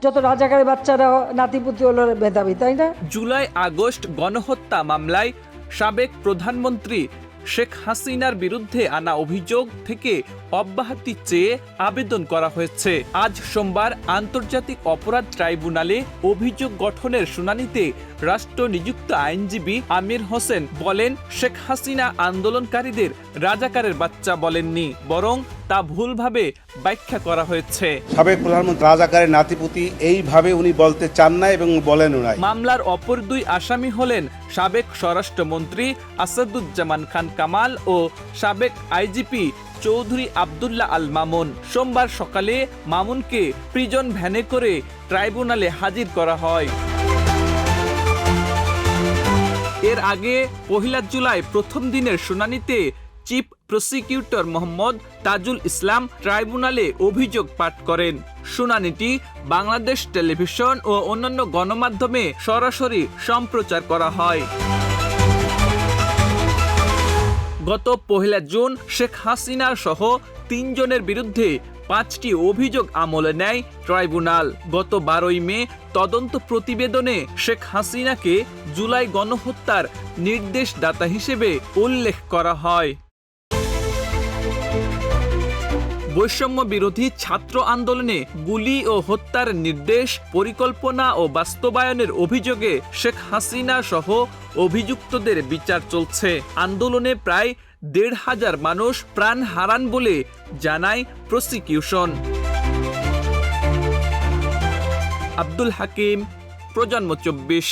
যত রাজাকারের বাচ্চারা নাতিপুতি হলো মেধাবী, তাই না? জুলাই আগস্ট গণহত্যা মামলায় সাবেক প্রধানমন্ত্রী শেখ হাসিনার বিরুদ্ধে আনা অভিযোগ থেকে অব্যাহতি চেয়ে আবেদন করা হয়েছে। আজ সোমবার আন্তর্জাতিক অপরাধ ট্রাইব্যুনালে অভিযোগ গঠনের শুনানিতে রাষ্ট্র নিযুক্ত আইনজীবী আমির হোসেন বলেন, শেখ হাসিনা আন্দোলনকারীদের রাজাকারের বাচ্চা বলেননি, বরং তা ভুলভাবে ব্যাখ্যা করা হয়েছে। সাবেক প্রধানমন্ত্রী রাজাকারের নাতিপুতি এইভাবে উনি বলতে চান না এবং বলেনও নাই। মামলার অপর দুই আসামি হলেন সাবেক স্বরাষ্ট্রমন্ত্রী আসাদুজ্জামান খান কামাল ও সাবেক আইজিপি চৌধুরী আব্দুল্লাহ আল মামুন। সোমবার সকালে মামুনকে প্রিজন ভ্যানে করে ট্রাইব্যুনালে হাজির করা হয়। এর আগে 1 জুলাই প্রথম দিনের শুনানিতে চিফ প্রসিকিউটর মোহাম্মদ তাজুল ইসলাম ট্রাইব্যুনালে অভিযোগ পাঠ করেন। শুনানিটি বাংলাদেশ টেলিভিশন ও অন্যান্য গণমাধ্যমে সরাসরি সম্প্রচার করা হয়। গত 1 জুন শেখ হাসিনা সহ 3 জনের বিরুদ্ধে 5টি অভিযোগ আমলে নেয় ট্রাইব্যুনাল। গত 12 মে তদন্ত প্রতিবেদনে শেখ হাসিনাকে জুলাই গণহত্যার নির্দেশদাতা হিসেবে উল্লেখ করা হয়। বৈষম্য বিরোধী ছাত্র আন্দোলনে গুলি ও হত্যার নির্দেশ, পরিকল্পনা ও বাস্তবায়নের অভিযোগে শেখ হাসিনা সহ অভিযুক্তদের বিচার চলছে। আন্দোলনে প্রায় 1,500 মানুষ প্রাণ হারান বলে জানায় প্রসিকিউশন। আব্দুল হাকিম, প্রজন্ম 24।